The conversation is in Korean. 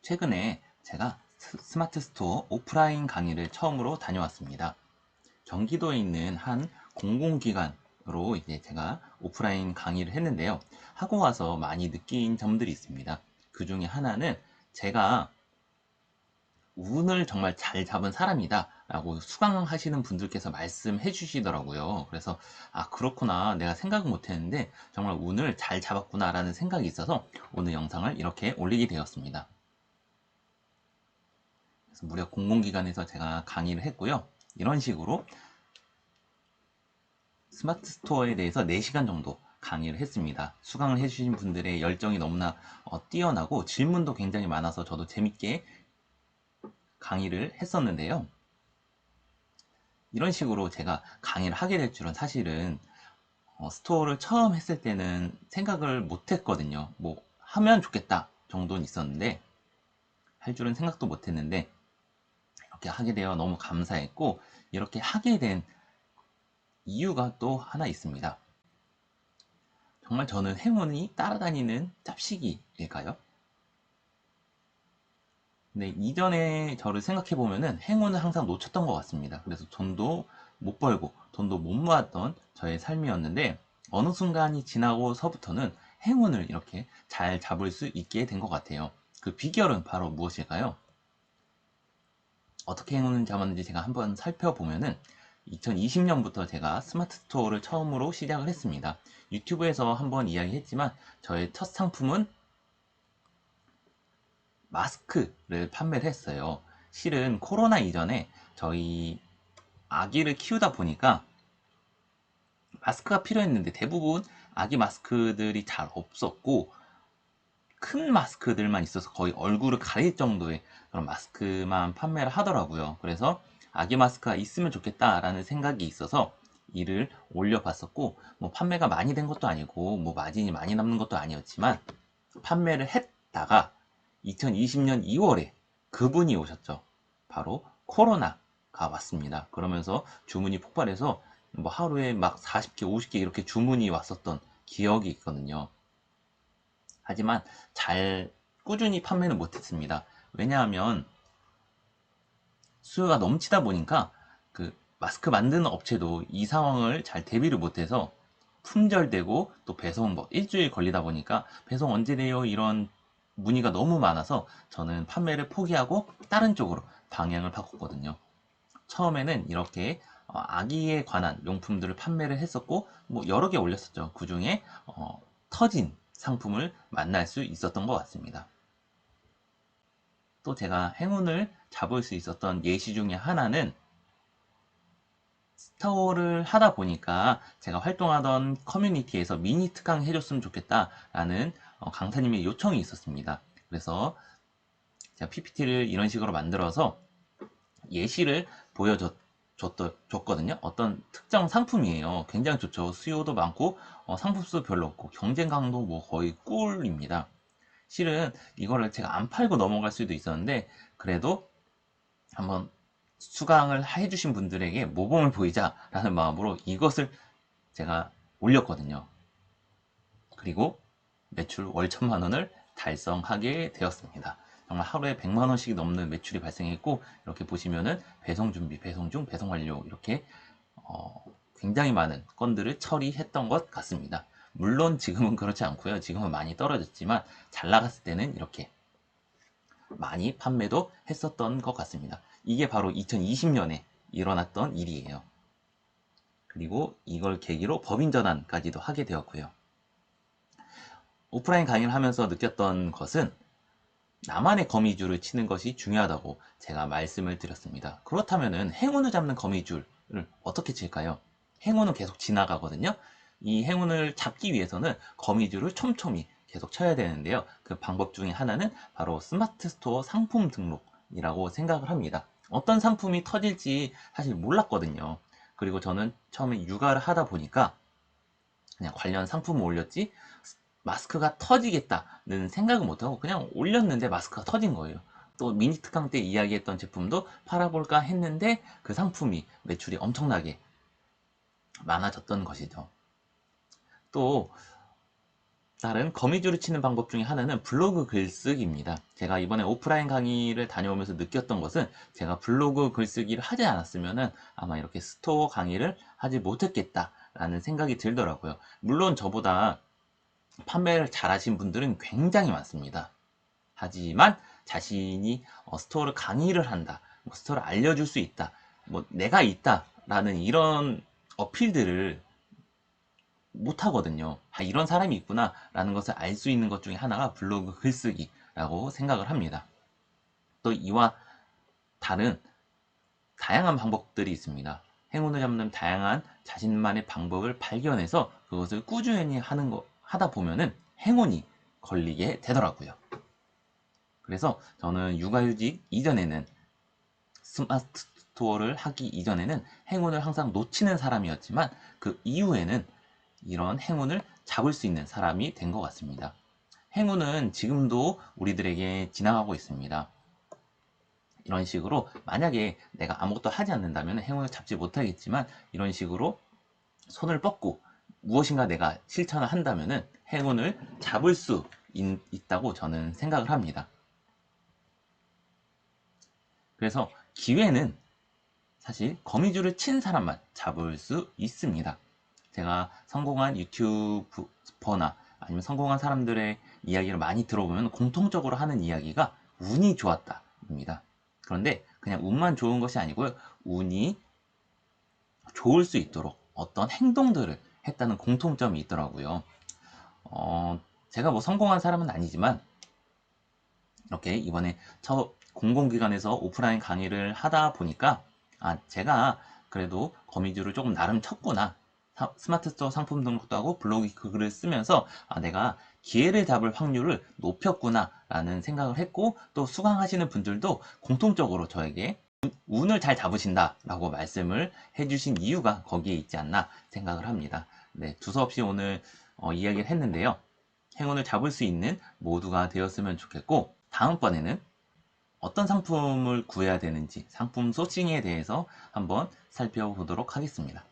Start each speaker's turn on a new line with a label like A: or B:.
A: 최근에 제가 스마트 스토어 오프라인 강의를 처음으로 다녀왔습니다. 경기도에 있는 한 공공기관으로 이제 제가 오프라인 강의를 했는데요. 하고 와서 많이 느낀 점들이 있습니다. 그 중에 하나는 제가 운을 정말 잘 잡은 사람이다 라고 수강하시는 분들께서 말씀해 주시더라고요. 그래서 그렇구나, 내가 생각은 못 했는데 정말 운을 잘 잡았구나 라는 생각이 있어서 오늘 영상을 이렇게 올리게 되었습니다. 그래서 무려 공공기관에서 제가 강의를 했고요. 이런 식으로 스마트 스토어에 대해서 4시간 정도 강의를 했습니다. 수강을 해주신 분들의 열정이 너무나 뛰어나고 질문도 굉장히 많아서 저도 재밌게 강의를 했었는데요. 이런 식으로 제가 강의를 하게 될 줄은 사실은 스토어를 처음 했을 때는 생각을 못 했거든요. 뭐 하면 좋겠다 정도는 있었는데 할 줄은 생각도 못 했는데 이렇게 하게 되어 너무 감사했고, 이렇게 하게 된 이유가 또 하나 있습니다. 정말 저는 행운이 따라다니는 짭시기일까요? 근데 이전에 저를 생각해 보면은 행운을 항상 놓쳤던 것 같습니다. 그래서 돈도 못 벌고 돈도 못 모았던 저의 삶이었는데 어느 순간이 지나고서부터는 행운을 이렇게 잘 잡을 수 있게 된 것 같아요. 그 비결은 바로 무엇일까요? 어떻게 행운을 잡았는지 제가 한번 살펴보면은 2020년부터 제가 스마트 스토어를 처음으로 시작을 했습니다. 유튜브에서 한번 이야기했지만 저의 첫 상품은 마스크를 판매를 했어요. 실은 코로나 이전에 저희 아기를 키우다 보니까 마스크가 필요했는데 대부분 아기 마스크들이 잘 없었고 큰 마스크들만 있어서 거의 얼굴을 가릴 정도의 그런 마스크만 판매를 하더라고요. 그래서 아기 마스크가 있으면 좋겠다라는 생각이 있어서 이를 올려봤었고, 뭐 판매가 많이 된 것도 아니고 뭐 마진이 많이 남는 것도 아니었지만 판매를 했다가 2020년 2월에 그분이 오셨죠. 바로 코로나가 왔습니다. 그러면서 주문이 폭발해서 뭐 하루에 막 40개, 50개 이렇게 주문이 왔었던 기억이 있거든요. 하지만 잘 꾸준히 판매는 못했습니다. 왜냐하면 수요가 넘치다 보니까 그 마스크 만드는 업체도 이 상황을 잘 대비를 못해서 품절되고 또 배송 뭐 일주일 걸리다 보니까 배송 언제 돼요? 이런 문의가 너무 많아서 저는 판매를 포기하고 다른 쪽으로 방향을 바꿨거든요. 처음에는 이렇게 아기에 관한 용품들을 판매를 했었고 뭐 여러 개 올렸었죠. 그 중에 터진 상품을 만날 수 있었던 것 같습니다. 또 제가 행운을 잡을 수 있었던 예시 중에 하나는 스토어를 하다 보니까 제가 활동하던 커뮤니티에서 미니 특강 해줬으면 좋겠다라는 강사님의 요청이 있었습니다. 그래서 제가 PPT를 이런 식으로 만들어서 예시를 줬거든요. 어떤 특정 상품이에요. 굉장히 좋죠. 수요도 많고 상품수 별로 없고 경쟁 강도 뭐 거의 꿀입니다. 실은 이거를 제가 안 팔고 넘어갈 수도 있었는데 그래도 한번 수강을 해주신 분들에게 모범을 보이자라는 마음으로 이것을 제가 올렸거든요. 그리고 매출 월 1,000만 원을 달성하게 되었습니다. 정말 하루에 100만 원씩 넘는 매출이 발생했고, 이렇게 보시면은 배송 준비, 배송 중, 배송 완료 이렇게 굉장히 많은 건들을 처리했던 것 같습니다. 물론 지금은 그렇지 않고요. 지금은 많이 떨어졌지만 잘 나갔을 때는 이렇게 많이 판매도 했었던 것 같습니다. 이게 바로 2020년에 일어났던 일이에요. 그리고 이걸 계기로 법인 전환까지도 하게 되었고요. 오프라인 강의를 하면서 느꼈던 것은 나만의 거미줄을 치는 것이 중요하다고 제가 말씀을 드렸습니다. 그렇다면 행운을 잡는 거미줄을 어떻게 칠까요? 행운은 계속 지나가거든요. 이 행운을 잡기 위해서는 거미줄을 촘촘히 계속 쳐야 되는데요. 그 방법 중에 하나는 바로 스마트 스토어 상품 등록이라고 생각을 합니다. 어떤 상품이 터질지 사실 몰랐거든요. 그리고 저는 처음에 육아를 하다 보니까 그냥 관련 상품을 올렸지 마스크가 터지겠다는 생각은 못하고 그냥 올렸는데 마스크가 터진 거예요. 또 미니 특강 때 이야기했던 제품도 팔아볼까 했는데 그 상품이 매출이 엄청나게 많아졌던 것이죠. 또 다른 거미줄을 치는 방법 중에 하나는 블로그 글쓰기입니다. 제가 이번에 오프라인 강의를 다녀오면서 느꼈던 것은 제가 블로그 글쓰기를 하지 않았으면 아마 이렇게 스토어 강의를 하지 못했겠다라는 생각이 들더라고요. 물론 저보다 판매를 잘하신 분들은 굉장히 많습니다. 하지만 자신이 스토어를 강의를 한다, 뭐 스토어를 알려줄 수 있다, 뭐 내가 있다라는 이런 어필들을 못 하거든요. 아, 이런 사람이 있구나 라는 것을 알 수 있는 것 중에 하나가 블로그 글쓰기라고 생각을 합니다. 또 이와 다른 다양한 방법들이 있습니다. 행운을 잡는 다양한 자신만의 방법을 발견해서 그것을 꾸준히 하다 보면은 행운이 걸리게 되더라고요. 그래서 저는 육아휴직 이전에는, 스마트 스토어를 하기 이전에는 행운을 항상 놓치는 사람이었지만 그 이후에는 이런 행운을 잡을 수 있는 사람이 된 것 같습니다. 행운은 지금도 우리들에게 지나가고 있습니다. 이런 식으로 만약에 내가 아무것도 하지 않는다면 행운을 잡지 못하겠지만, 이런 식으로 손을 뻗고 무엇인가 내가 실천을 한다면 행운을 잡을 수 있다고 저는 생각을 합니다. 그래서 기회는 사실 거미줄을 친 사람만 잡을 수 있습니다. 제가 성공한 유튜버나 아니면 성공한 사람들의 이야기를 많이 들어보면 공통적으로 하는 이야기가 운이 좋았다입니다. 그런데 그냥 운만 좋은 것이 아니고요. 운이 좋을 수 있도록 어떤 행동들을 했다는 공통점이 있더라고요. 제가 뭐 성공한 사람은 아니지만 이렇게 이번에 공공기관에서 오프라인 강의를 하다 보니까 제가 그래도 거미줄을 조금 나름 쳤구나. 스마트 스토어 상품 등록도 하고 블로그 글을 쓰면서 내가 기회를 잡을 확률을 높였구나 라는 생각을 했고, 또 수강하시는 분들도 공통적으로 저에게 운을 잘 잡으신다 라고 말씀을 해주신 이유가 거기에 있지 않나 생각을 합니다. 네, 두서없이 오늘 이야기를 했는데요. 행운을 잡을 수 있는 모두가 되었으면 좋겠고, 다음번에는 어떤 상품을 구해야 되는지 상품 소싱에 대해서 한번 살펴보도록 하겠습니다.